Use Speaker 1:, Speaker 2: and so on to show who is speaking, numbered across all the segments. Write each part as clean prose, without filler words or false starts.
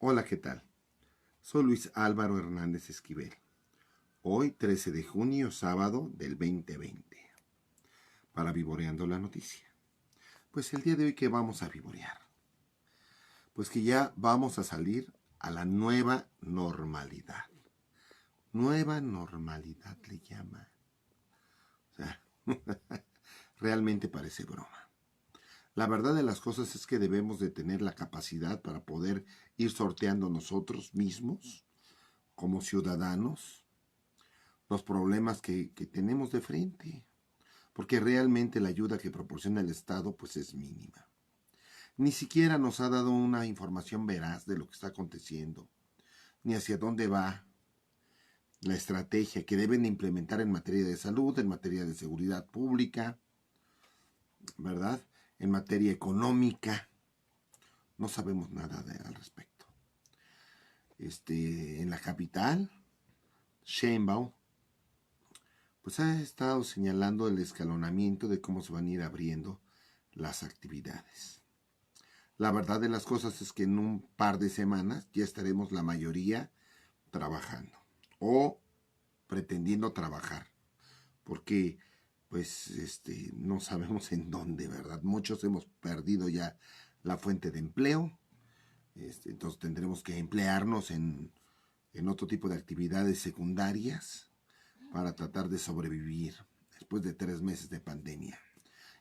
Speaker 1: Hola, ¿qué tal? Soy Luis Álvaro Hernández Esquivel. Hoy, 13 de junio, sábado del 2020. Para Vivoreando la Noticia. Pues el día de hoy, ¿qué vamos a vivorear? Pues que ya vamos a salir a la nueva normalidad. Nueva normalidad le llama. O sea, realmente parece broma. La verdad de las cosas es que debemos de tener la capacidad para poder ir sorteando nosotros mismos, como ciudadanos, los problemas que tenemos de frente, porque realmente la ayuda que proporciona el Estado pues es mínima. Ni siquiera nos ha dado una información veraz de lo que está aconteciendo, ni hacia dónde va la estrategia que deben implementar en materia de salud, en materia de seguridad pública, ¿verdad? En materia económica. No sabemos nada al respecto. En la capital, Sheinbaum pues ha estado señalando el escalonamiento de cómo se van a ir abriendo las actividades. La verdad de las cosas es que en un par de semanas ya estaremos la mayoría trabajando o pretendiendo trabajar, porque pues no sabemos en dónde, ¿verdad? Muchos hemos perdido ya la fuente de empleo, entonces tendremos que emplearnos en otro tipo de actividades secundarias para tratar de sobrevivir después de 3 meses de pandemia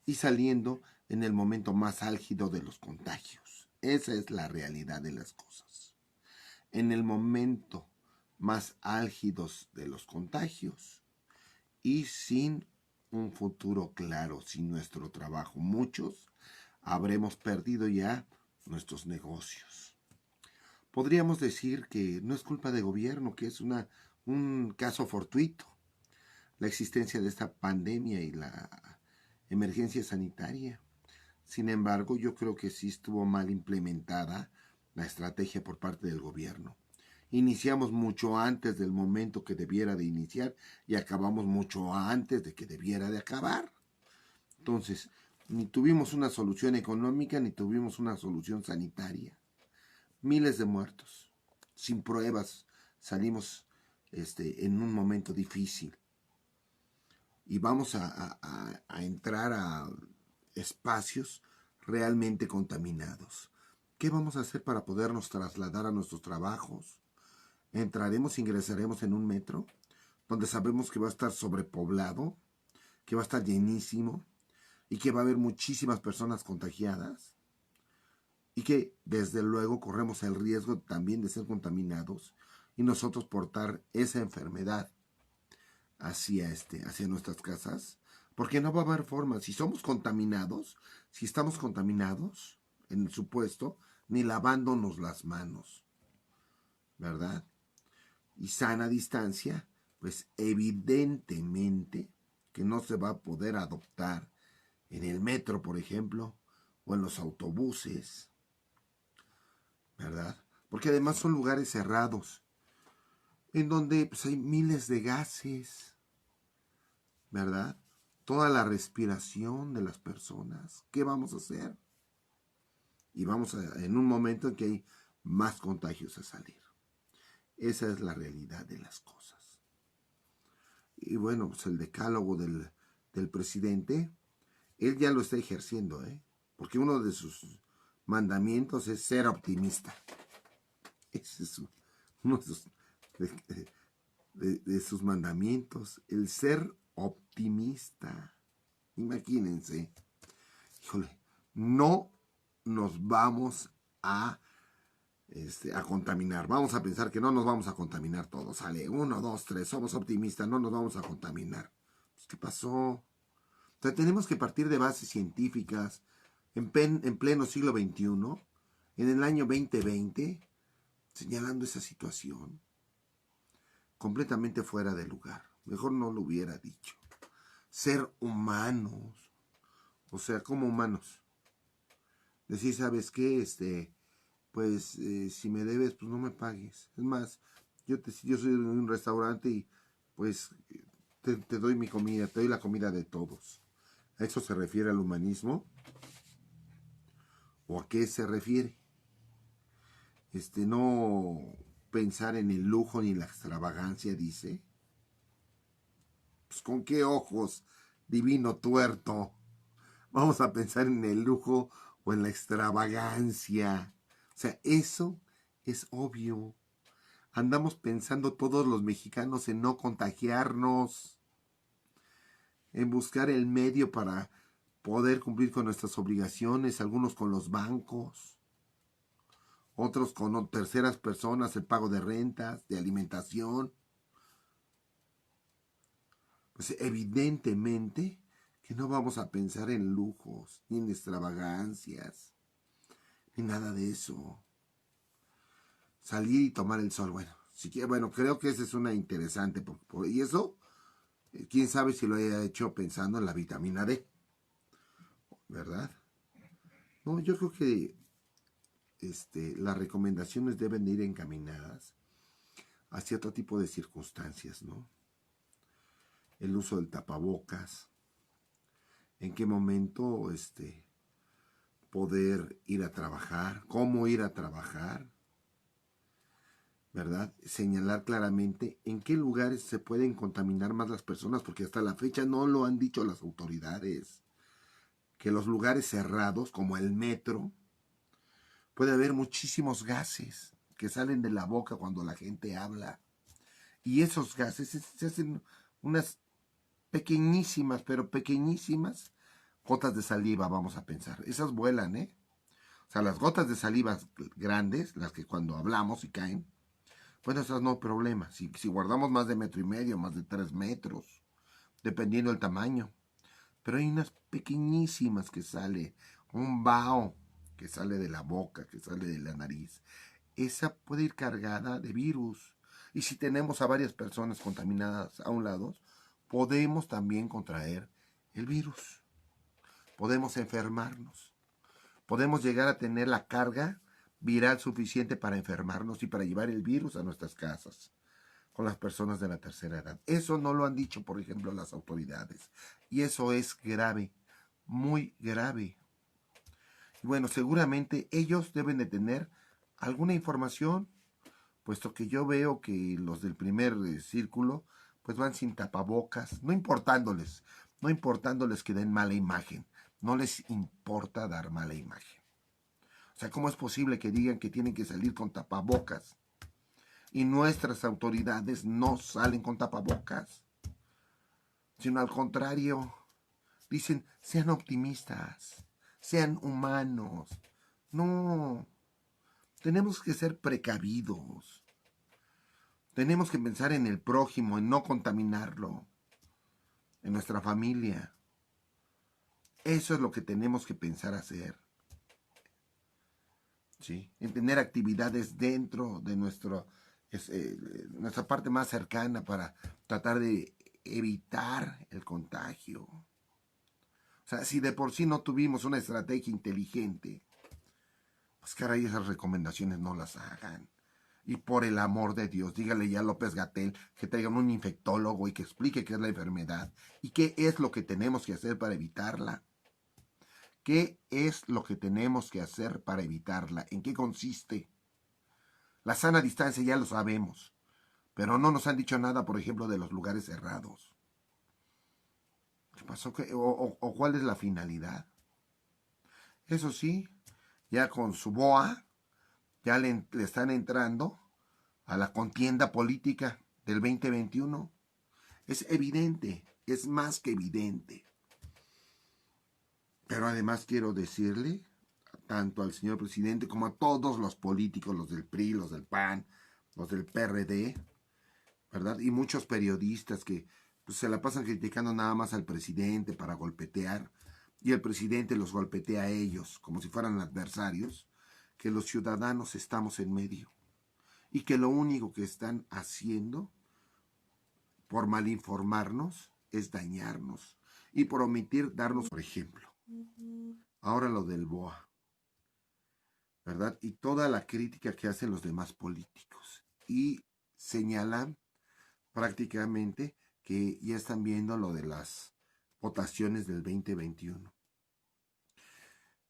Speaker 1: y saliendo en el momento más álgido de los contagios. Esa es la realidad de las cosas. En el momento más álgidos de los contagios y sin un futuro claro, sin nuestro trabajo. Muchos habremos perdido ya nuestros negocios. Podríamos decir que no es culpa de gobierno, que es un caso fortuito la existencia de esta pandemia y la emergencia sanitaria. Sin embargo, yo creo que sí estuvo mal implementada la estrategia por parte del gobierno. Iniciamos mucho antes del momento que debiera de iniciar y acabamos mucho antes de que debiera de acabar. Entonces, ni tuvimos una solución económica ni tuvimos una solución sanitaria. Miles de muertos, sin pruebas, salimos en un momento difícil y vamos a entrar a espacios realmente contaminados. ¿Qué vamos a hacer para podernos trasladar a nuestros trabajos? ¿Entraremos, ingresaremos en un metro donde sabemos que va a estar sobrepoblado, que va a estar llenísimo y que va a haber muchísimas personas contagiadas? Y que desde luego corremos el riesgo también de ser contaminados y nosotros portar esa enfermedad hacia nuestras casas, porque no va a haber forma. Si somos contaminados, si estamos contaminados, en el supuesto, ni lavándonos las manos, ¿verdad? Y sana distancia, pues evidentemente que no se va a poder adoptar en el metro, por ejemplo, o en los autobuses, ¿verdad? Porque además son lugares cerrados, en donde pues, hay miles de gases, ¿verdad? Toda la respiración de las personas. ¿Qué vamos a hacer? Y vamos en un momento en que hay más contagios a salir. Esa es la realidad de las cosas. Y bueno, pues el decálogo del presidente, él ya lo está ejerciendo, ¿eh? Porque uno de sus mandamientos es ser optimista. Ese es uno de sus mandamientos, el ser optimista. Imagínense, híjole, no nos vamos a contaminar. Vamos a pensar que no nos vamos a contaminar todos. Sale, 1, 2, 3, somos optimistas, no nos vamos a contaminar. Pues, ¿qué pasó? O sea, tenemos que partir de bases científicas en pleno siglo XXI, en el año 2020, señalando esa situación completamente fuera de lugar. Mejor no lo hubiera dicho. Ser humanos, o sea, como humanos. Decir, ¿sabes qué? Pues si me debes, pues no me pagues. Es más, yo soy de un restaurante y pues te doy mi comida, te doy la comida de todos. ¿A eso se refiere al humanismo? ¿O a qué se refiere? no pensar en el lujo ni en la extravagancia, dice. Pues con qué ojos, divino tuerto. Vamos a pensar en el lujo o en la extravagancia. O sea, eso es obvio. Andamos pensando todos los mexicanos en no contagiarnos, en buscar el medio para poder cumplir con nuestras obligaciones, algunos con los bancos, otros con terceras personas, el pago de rentas, de alimentación. Pues evidentemente que no vamos a pensar en lujos, ni en extravagancias, ni nada de eso. Salir y tomar el sol, bueno, bueno, creo que esa es una interesante, y eso, quién sabe si lo haya hecho pensando en la vitamina D, ¿verdad? No, yo creo que las recomendaciones deben de ir encaminadas hacia otro tipo de circunstancias, ¿no? El uso del tapabocas, en qué momento poder ir a trabajar, cómo ir a trabajar, ¿verdad? Señalar claramente en qué lugares se pueden contaminar más las personas, porque hasta la fecha no lo han dicho las autoridades, que los lugares cerrados, como el metro, puede haber muchísimos gases que salen de la boca cuando la gente habla. Y esos gases se hacen unas pequeñísimas, pero pequeñísimas gotas de saliva, vamos a pensar. Esas vuelan, ¿eh? O sea, las gotas de saliva grandes, las que cuando hablamos y caen, bueno, esas no hay problema. Si guardamos más de 1,5 metros, más de 3 metros, dependiendo del tamaño. Pero hay unas pequeñísimas que sale, un vaho que sale de la boca, que sale de la nariz. Esa puede ir cargada de virus. Y si tenemos a varias personas contaminadas a un lado, podemos también contraer el virus. Podemos enfermarnos. Podemos llegar a tener la carga viral suficiente para enfermarnos y para llevar el virus a nuestras casas con las personas de la tercera edad. Eso no lo han dicho, por ejemplo, las autoridades. Y eso es grave, muy grave. Y bueno, seguramente ellos deben de tener alguna información, puesto que yo veo que los del primer círculo pues van sin tapabocas, no importándoles que den mala imagen, no les importa dar mala imagen. O sea, ¿cómo es posible que digan que tienen que salir con tapabocas y nuestras autoridades no salen con tapabocas? Sino al contrario, dicen, sean optimistas, sean humanos. No, tenemos que ser precavidos. Tenemos que pensar en el prójimo, en no contaminarlo, en nuestra familia. Eso es lo que tenemos que pensar hacer. ¿Sí? En tener actividades dentro de nuestra parte más cercana para tratar de evitar el contagio. O sea, si de por sí no tuvimos una estrategia inteligente, pues caray, esas recomendaciones no las hagan. Y por el amor de Dios, dígale ya a López-Gatell que traigan un infectólogo y que explique qué es la enfermedad y qué es lo que tenemos que hacer para evitarla. ¿Qué es lo que tenemos que hacer para evitarla? ¿En qué consiste? La sana distancia ya lo sabemos, pero no nos han dicho nada, por ejemplo, de los lugares cerrados. ¿Qué pasó? ¿O cuál es la finalidad? Eso sí, ya con su BOA, ya le están entrando a la contienda política del 2021. Es evidente, es más que evidente. Pero además quiero decirle, tanto al señor presidente como a todos los políticos, los del PRI, los del PAN, los del PRD, ¿verdad? Y muchos periodistas que pues, se la pasan criticando nada más al presidente para golpetear, y el presidente los golpetea a ellos como si fueran adversarios, que los ciudadanos estamos en medio y que lo único que están haciendo por malinformarnos es dañarnos y por omitir darnos, por ejemplo, ahora lo del BOA, ¿verdad? Y toda la crítica que hacen los demás políticos y señalan prácticamente que ya están viendo lo de las votaciones del 2021,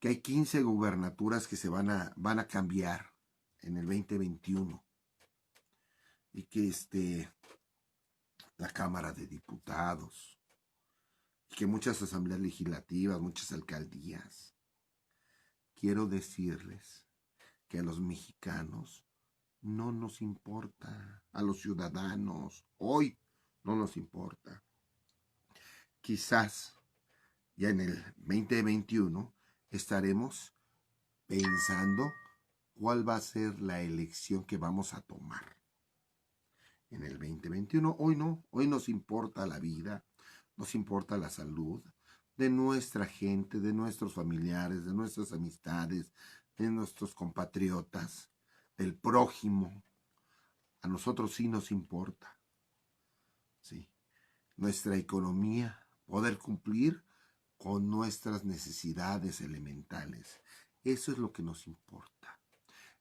Speaker 1: que hay 15 gubernaturas que van a cambiar en el 2021 y que la Cámara de Diputados y que muchas asambleas legislativas, muchas alcaldías, quiero decirles que a los mexicanos no nos importa, a los ciudadanos, hoy no nos importa. Quizás ya en el 2021 estaremos pensando cuál va a ser la elección que vamos a tomar. En el 2021, hoy no, hoy nos importa la vida, nos importa la salud de nuestra gente, de nuestros familiares, de nuestras amistades, de nuestros compatriotas, del prójimo. A nosotros sí nos importa, sí, nuestra economía, poder cumplir con nuestras necesidades elementales. Eso es lo que nos importa.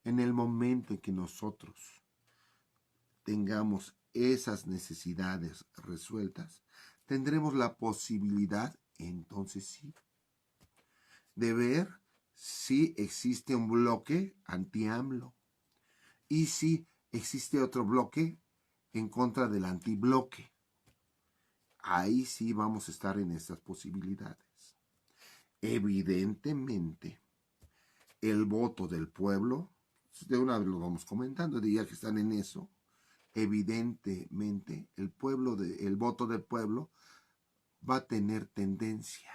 Speaker 1: En el momento en que nosotros tengamos esas necesidades resueltas, tendremos la posibilidad, entonces sí, de ver si existe un bloque anti-AMLO y si existe otro bloque en contra del antibloque. Ahí sí vamos a estar en esas posibilidades. Evidentemente, el voto del pueblo, de una vez lo vamos comentando, ya que están en eso, evidentemente el voto del pueblo va a tener tendencia.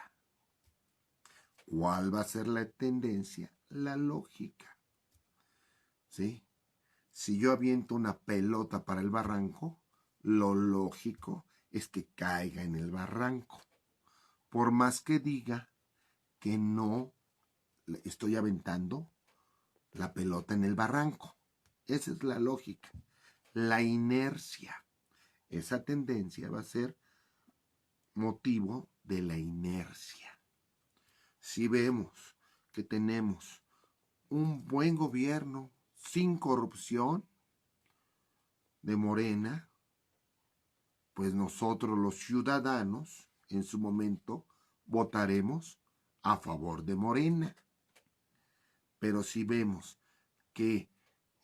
Speaker 1: ¿Cuál va a ser la tendencia? La lógica. ¿Sí? Si yo aviento una pelota para el barranco, lo lógico es que caiga en el barranco. Por más que diga que no estoy aventando la pelota en el barranco. Esa es la lógica. La inercia. Esa tendencia va a ser motivo de la inercia. Si vemos que tenemos un buen gobierno sin corrupción de Morena, pues nosotros los ciudadanos en su momento votaremos a favor de Morena. Pero si vemos que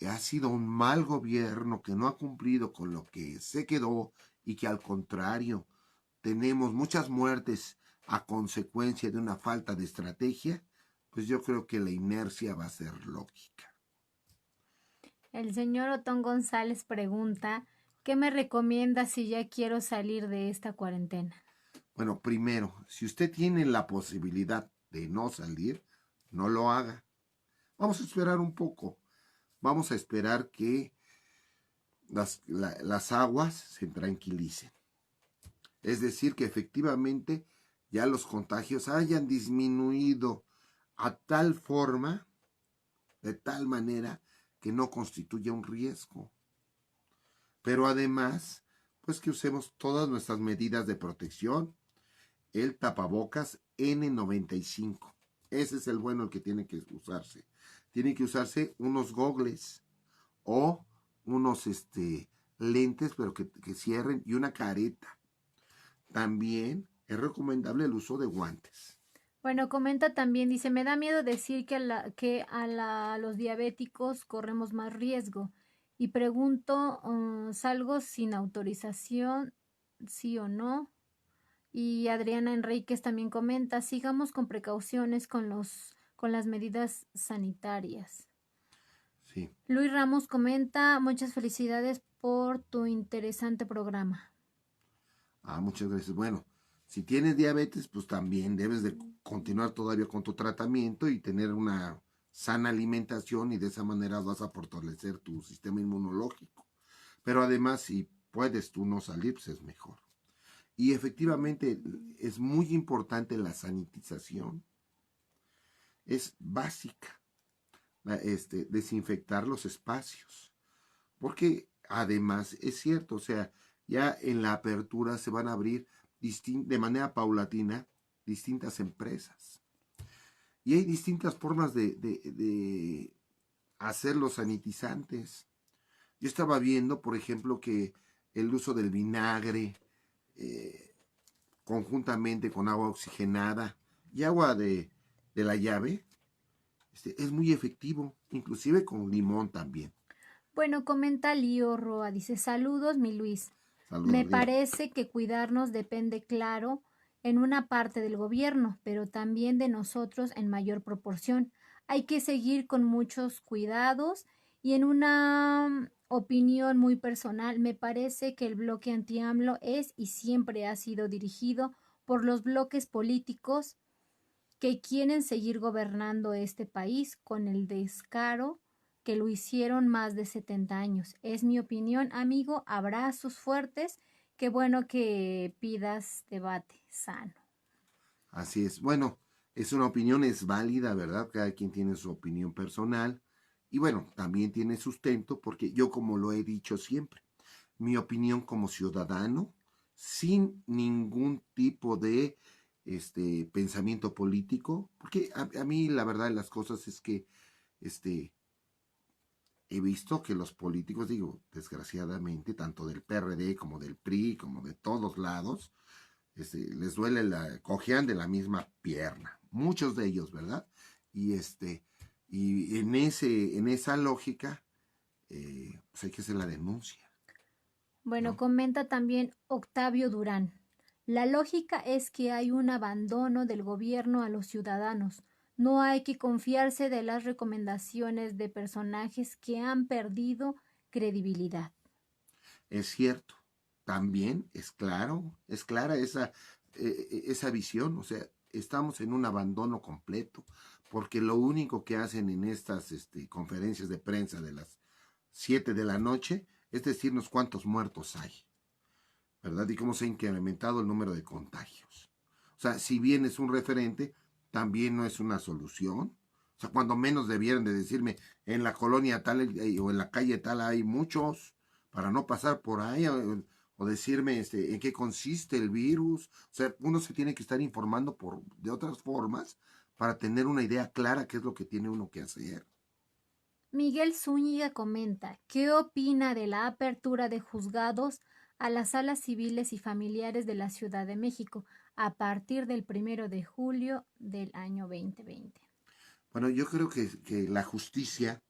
Speaker 1: ha sido un mal gobierno, que no ha cumplido con lo que se quedó y que al contrario tenemos muchas muertes a consecuencia de una falta de estrategia, pues yo creo que la inercia va a ser lógica.
Speaker 2: El señor Otón González pregunta, ¿qué me recomienda si ya quiero salir de esta cuarentena?
Speaker 1: Bueno, primero, si usted tiene la posibilidad de no salir, no lo haga. Vamos a esperar un poco. Vamos a esperar que las aguas se tranquilicen. Es decir, que efectivamente ya los contagios hayan disminuido a tal forma, de tal manera, que no constituya un riesgo. Pero además, pues que usemos todas nuestras medidas de protección. El tapabocas N95. Ese es el bueno, el que tiene que usarse. Tienen que usarse unos gogles o unos lentes, pero que cierren, y una careta. También es recomendable el uso de guantes.
Speaker 2: Bueno, comenta también, dice, me da miedo decir que a los diabéticos corremos más riesgo. Y pregunto, ¿salgo sin autorización, sí o no? Y Adriana Enríquez también comenta, sigamos con precauciones con las medidas sanitarias.
Speaker 1: Sí.
Speaker 2: Luis Ramos comenta, muchas felicidades por tu interesante programa.
Speaker 1: Muchas gracias. Bueno, si tienes diabetes, pues también debes de continuar todavía con tu tratamiento y tener una sana alimentación, y de esa manera vas a fortalecer tu sistema inmunológico. Pero además, si puedes tú no salir, pues es mejor. Y efectivamente es muy importante la sanitización. Es básica. Desinfectar los espacios. Porque además es cierto, o sea, ya en la apertura se van a abrir de manera paulatina distintas empresas. Y hay distintas formas de hacer los sanitizantes. Yo estaba viendo, por ejemplo, que el uso del vinagre conjuntamente con agua oxigenada y agua de la llave es muy efectivo, inclusive con limón también.
Speaker 2: Bueno, comenta Lío Roa, dice, saludos, mi Luis. Me
Speaker 1: Saludos, Leo.
Speaker 2: parece que cuidarnos depende, claro, en una parte del gobierno, pero también de nosotros en mayor proporción. Hay que seguir con muchos cuidados y en una opinión muy personal, me parece que el bloque anti-AMLO es y siempre ha sido dirigido por los bloques políticos que quieren seguir gobernando este país con el descaro que lo hicieron más de 70 años. Es mi opinión, amigo. Abrazos fuertes. Qué bueno que pidas debate sano.
Speaker 1: Así es. Bueno, es una opinión, es válida, ¿verdad? Cada quien tiene su opinión personal. Y bueno, también tiene sustento porque yo, como lo he dicho siempre, mi opinión como ciudadano, sin ningún tipo de pensamiento político, porque a mí la verdad de las cosas es que este, he visto que los políticos, digo, desgraciadamente, tanto del PRD como del PRI, como de todos lados, les duele cojean de la misma pierna, muchos de ellos, ¿verdad? Y y en esa lógica, pues hay que hacer la denuncia,
Speaker 2: Bueno,
Speaker 1: ¿no?
Speaker 2: comenta también Octavio Durán. La lógica es que hay un abandono del gobierno a los ciudadanos. No hay que confiarse de las recomendaciones de personajes que han perdido credibilidad.
Speaker 1: Es cierto, también es clara esa visión, o sea, estamos en un abandono completo, porque lo único que hacen en estas conferencias de prensa de las 7 de la noche es decirnos cuántos muertos hay, ¿verdad? Y cómo se ha incrementado el número de contagios. O sea, si bien es un referente, también no es una solución. O sea, cuando menos debieran de decirme, en la colonia tal o en la calle tal hay muchos, para no pasar por ahí, o decirme en qué consiste el virus. O sea, uno se tiene que estar informando de otras formas para tener una idea clara qué es lo que tiene uno que hacer.
Speaker 2: Miguel Zúñiga comenta, ¿qué opina de la apertura de juzgados a las salas civiles y familiares de la Ciudad de México a partir del 1 de julio del año 2020?
Speaker 1: Bueno, yo creo que la justicia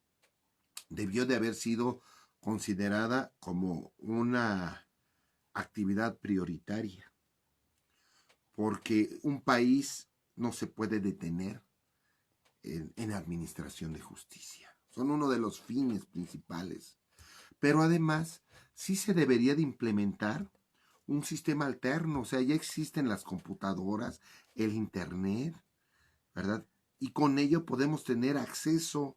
Speaker 1: debió de haber sido considerada como una actividad prioritaria, porque un país no se puede detener en administración de justicia. Son uno de los fines principales. Pero además, sí se debería de implementar un sistema alterno, o sea, ya existen las computadoras, el Internet, ¿verdad? Y con ello podemos tener acceso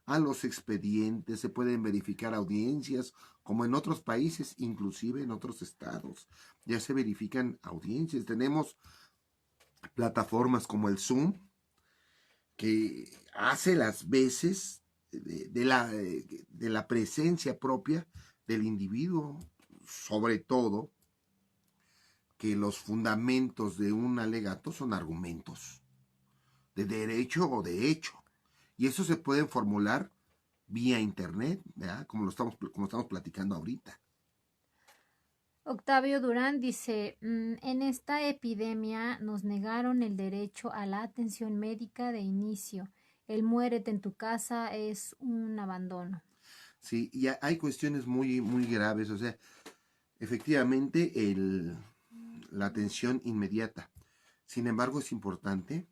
Speaker 1: a los expedientes, se pueden verificar audiencias, como en otros países, inclusive en otros estados, ya se verifican audiencias. Tenemos plataformas como el Zoom, que hace las veces de la presencia propia del individuo, sobre todo que los fundamentos de un alegato son argumentos de derecho o de hecho. Y eso se puede formular vía internet, ¿verdad? Como estamos platicando ahorita.
Speaker 2: Octavio Durán dice, en esta epidemia nos negaron el derecho a la atención médica de inicio. El muérete en tu casa es un abandono.
Speaker 1: Sí, y hay cuestiones muy, muy graves, o sea, efectivamente la atención inmediata. Sin embargo, es importante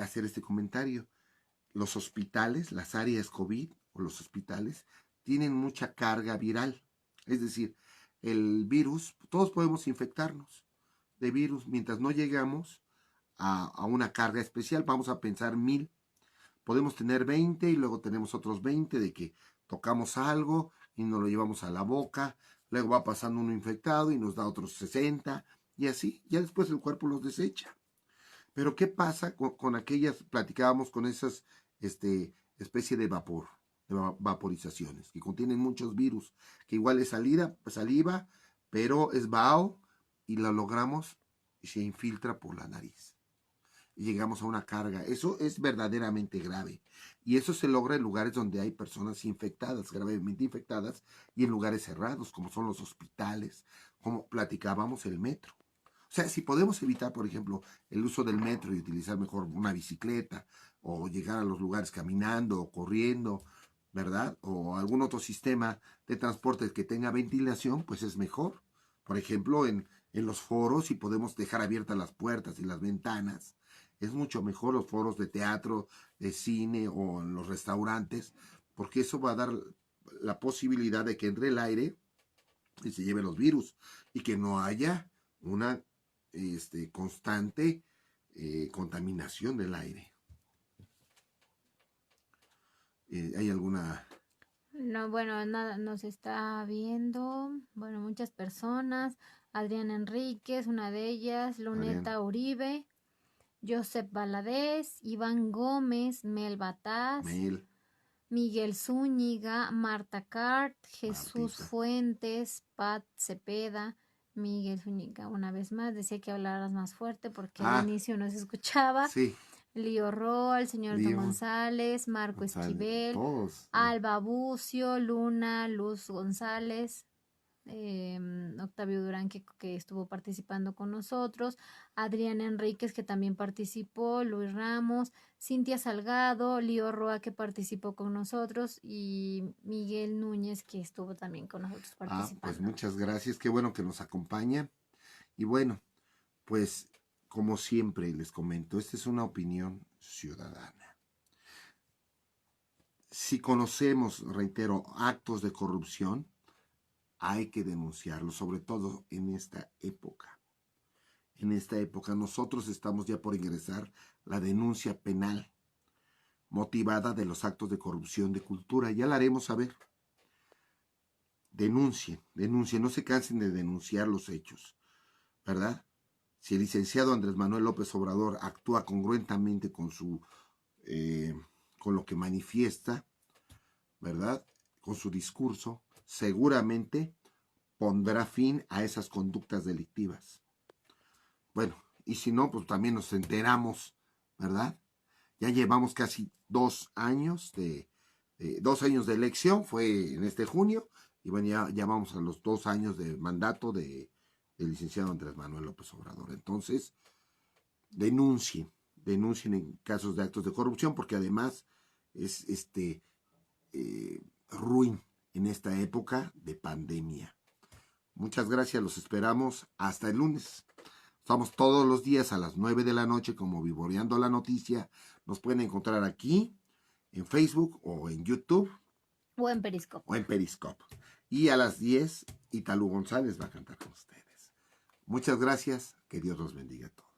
Speaker 1: hacer este comentario. Los hospitales, las áreas COVID o los hospitales, tienen mucha carga viral. Es decir, el virus, todos podemos infectarnos de virus mientras no llegamos a una carga especial. Vamos a pensar 1000. Podemos tener 20 y luego tenemos otros 20 de que tocamos algo y nos lo llevamos a la boca. Luego va pasando uno infectado y nos da otros 60 y así. Ya después el cuerpo los desecha. Pero ¿qué pasa con aquellas, platicábamos con esas especie de vapor, de vaporizaciones, que contienen muchos virus, que igual es saliva, pero es vaho y la logramos y se infiltra por la nariz. Y llegamos a una carga. Eso es verdaderamente grave. Y eso se logra en lugares donde hay personas infectadas, gravemente infectadas, y en lugares cerrados, como son los hospitales, como platicábamos el metro. O sea, si podemos evitar, por ejemplo, el uso del metro y utilizar mejor una bicicleta o llegar a los lugares caminando o corriendo, ¿verdad? O algún otro sistema de transporte que tenga ventilación, pues es mejor. Por ejemplo, en los foros, si podemos dejar abiertas las puertas y las ventanas, es mucho mejor los foros de teatro, de cine o en los restaurantes, porque eso va a dar la posibilidad de que entre el aire y se lleve los virus y que no haya una constante contaminación del aire. ¿Hay alguna?
Speaker 2: No, bueno, nada, nos está viendo, bueno, muchas personas. Adriana Enríquez, una de ellas,
Speaker 1: Adrián,
Speaker 2: Luneta Uribe, Joseph Valadez, Iván Gómez, Mel Bataz,
Speaker 1: Mel,
Speaker 2: Miguel Zúñiga, Marta Cart, Jesús
Speaker 1: Martita.
Speaker 2: Fuentes, Pat Cepeda, Miguel Zúñiga, una vez más, decía que hablaras más fuerte porque al
Speaker 1: Ah,
Speaker 2: inicio no se escuchaba.
Speaker 1: sí,
Speaker 2: Lío Roal, señor Don
Speaker 1: Leo
Speaker 2: González, Marco
Speaker 1: González,
Speaker 2: Esquivel,
Speaker 1: todos.
Speaker 2: Alba Bucio, Luna, Luz González, Octavio Durán que estuvo participando con nosotros, Adriana Enríquez que también participó, Luis Ramos, Cintia Salgado, Lío Roa que participó con nosotros y Miguel Núñez que estuvo también con nosotros
Speaker 1: Pues
Speaker 2: participando.
Speaker 1: muchas gracias, qué bueno que nos acompaña. Y bueno, pues como siempre les comento, esta es una opinión ciudadana. Si conocemos, reitero, actos de corrupción, hay que denunciarlos, sobre todo en esta época. En esta época nosotros estamos ya por ingresar la denuncia penal motivada de los actos de corrupción de cultura. Ya la haremos saber. Denuncien, denuncien, no se cansen de denunciar los hechos, ¿verdad? Si el licenciado Andrés Manuel López Obrador actúa congruentamente con lo que manifiesta, ¿verdad? Con su discurso, seguramente pondrá fin a esas conductas delictivas. Bueno, y si no, pues también nos enteramos, ¿verdad? Ya llevamos casi 2 años de 2 años de elección, fue en este junio, y bueno, ya vamos a los 2 años de mandato del licenciado Andrés Manuel López Obrador. Entonces, denuncien en casos de actos de corrupción, porque además es ruin en esta época de pandemia. Muchas gracias, los esperamos hasta el lunes. Estamos todos los días a las 9 de la noche como Vivoreando la Noticia. Nos pueden encontrar aquí en Facebook o en YouTube
Speaker 2: O en Periscope.
Speaker 1: o en Periscope. Y a las 10, Italú González va a cantar con ustedes. Muchas gracias. Que Dios los bendiga a todos.